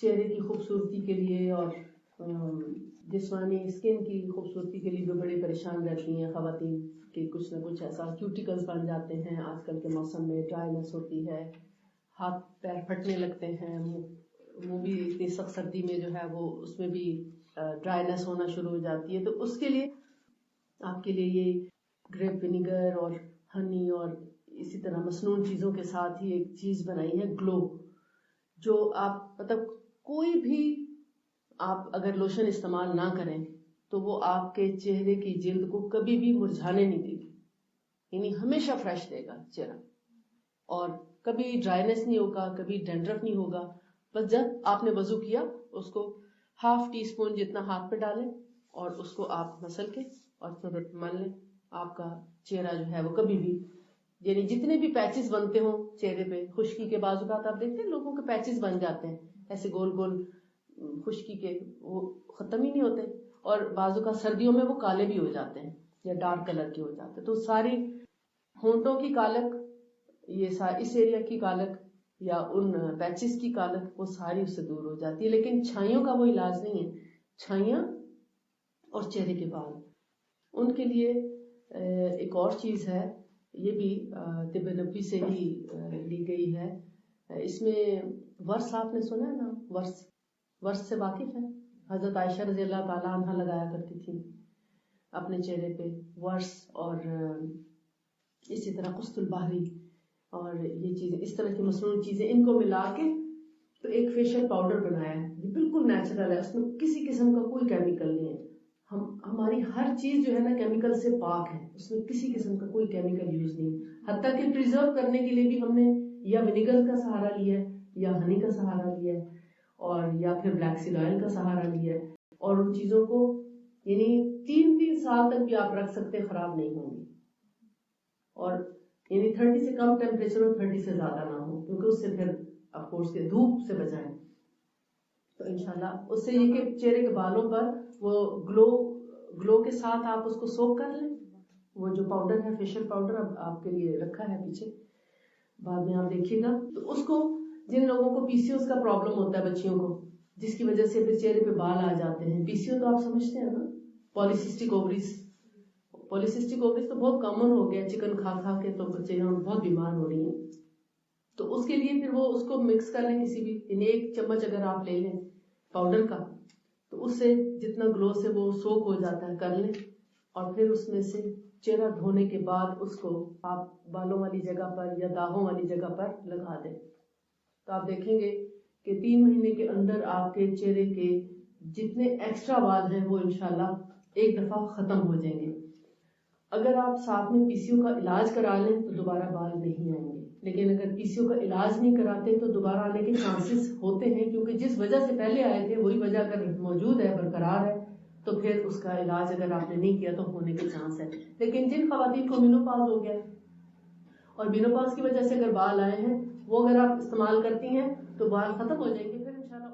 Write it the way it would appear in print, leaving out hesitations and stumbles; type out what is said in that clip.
چہرے کی خوبصورتی کے لیے اور جسمانی اسکن کی خوبصورتی کے لیے بھی بڑی پریشان رہتی ہیں خواتین کہ کچھ نہ کچھ ایسا کیوٹیکلز بن جاتے ہیں. آج کل کے موسم میں ڈرائینس ہوتی ہے, ہاتھ پیر پھٹنے لگتے ہیں, منہ بھی اتنی سخت سردی میں جو ہے وہ اس میں بھی ڈرائینس ہونا شروع ہو جاتی ہے. تو اس کے لیے آپ کے لیے یہ گریپ ونیگر اور ہنی اور اسی طرح مصنوعی چیزوں کے ساتھ ہی ایک چیز بنائی ہے گلو, جو آپ مطلب کوئی بھی آپ اگر لوشن استعمال نہ کریں تو وہ آپ کے چہرے کی جلد کو کبھی بھی مرجھانے نہیں دے گی, یعنی ہمیشہ فریش دے گا چہرہ, اور کبھی ڈرائینس نہیں ہوگا, کبھی ڈینڈرف نہیں ہوگا. بس جب آپ نے وضو کیا اس کو ½ ٹی اسپون جتنا ہاتھ پہ ڈالیں اور اس کو آپ مسل کے اور پھر مل لیں. آپ کا چہرہ جو ہے وہ کبھی بھی, یعنی جتنے بھی پیچز بنتے ہوں چہرے پہ, خشکی کے بعض اوقات آپ دیکھتے ہیں لوگوں کے پیچز بن جاتے ہیں ایسے گول گول خشکی کے, وہ ختم ہی نہیں ہوتے, اور بعض اوقات سردیوں میں وہ کالے بھی ہو جاتے ہیں یا ڈارک کلر کے ہو جاتے ہیں. تو ساری ہونٹوں کی کالک, یہ اس ایریا کی کالک یا ان پیچز کی کالک, وہ ساری اس سے دور ہو جاتی ہے. لیکن چھائیوں کا وہ علاج نہیں ہے. چھائیاں اور چہرے کے بال, ان کے لیے ایک اور چیز ہے, یہ بھی طب نبوی سے ہی لی گئی ہے. اس میں ورس, آپ نے سنا ہے نا ورس سے واقف ہے؟ حضرت عائشہ رضی اللہ تعالیٰ عنہ لگایا کرتی تھی اپنے چہرے پہ ورس, اور اسی طرح قسط البحری اور یہ چیزیں, اس طرح کی مصنوعی چیزیں, ان کو ملا کے تو ایک فیشل پاؤڈر بنایا ہے. یہ بالکل نیچرل ہے, اس میں کسی قسم کا کوئی کیمیکل نہیں ہے. ہماری ہر چیز جو ہے نا کیمیکل سے پاک ہے, اس میں کسی قسم کا کوئی کیمیکل یوز نہیں. حتیٰ کہ پریزرو کرنے کے لیے بھی ہم نے یا ونیگر کا سہارا لیا ہے, یا ہنی کا سہارا لیا ہے, اور یا پھر بلیک سیڈ آئل کا سہارا لیا ہے, اور ان چیزوں کو یعنی 3 سال تک بھی آپ رکھ سکتے, خراب نہیں ہوں گی. اور یعنی 30 سے کم ٹیمپریچر اور 30 سے زیادہ نہ ہو, کیونکہ اس سے پھر آف کورس کے دھوپ سے بچائیں. تو انشاءاللہ اس سے یہ کہ چہرے کے بالوں پر وہ گلو کے ساتھ آپ اس کو سوک کر لیں. وہ جو پاؤڈر ہے, فیشل پاؤڈر, اب آپ کے لیے رکھا ہے پیچھے, بعد میں آپ دیکھیے گا. تو اس کو جن لوگوں کو پی سی اوز کا پرابلم ہوتا ہے, بچیوں کو, جس کی وجہ سے پھر چہرے پہ بال آ جاتے ہیں. پی سی او تو آپ سمجھتے ہیں نا, پولیسسٹک اووریز. پولیسسٹک اووریز تو بہت کامن ہو گیا, چکن کھا کھا کے تو بچے بہت بیمار ہو رہی ہیں. تو اس کے لیے پھر وہ اس کو مکس کر لیں کسی بھی, یعنی 1 چمچ اگر آپ لے لیں پاؤڈر کا, تو اس سے جتنا گلو سے وہ سوک ہو جاتا ہے کر لیں, اور پھر اس میں سے چہرہ دھونے کے بعد اس کو آپ بالوں والی جگہ پر یا داغوں والی جگہ پر لگا دیں. تو آپ دیکھیں گے کہ 3 مہینے کے اندر آپ کے چہرے کے جتنے ایکسٹرا بال ہیں وہ انشاءاللہ ایک دفعہ ختم ہو جائیں گے. اگر آپ ساتھ میں پی سی او کا علاج کرا لیں تو دوبارہ بال نہیں آئیں گے, لیکن اگر پی سی او کا علاج نہیں کراتے تو دوبارہ آنے کے چانسز ہوتے ہیں, کیونکہ جس وجہ سے پہلے آئے تھے وہی وجہ اگر موجود ہے, برقرار ہے, تو پھر اس کا علاج اگر آپ نے نہیں کیا تو ہونے کے چانس ہے. لیکن جن خواتین کو مینوپاز ہو گیا اور مینوپاز کی وجہ سے اگر بال آئے ہیں, وہ اگر آپ استعمال کرتی ہیں تو بال ختم ہو جائیں گے. پھر انشاءاللہ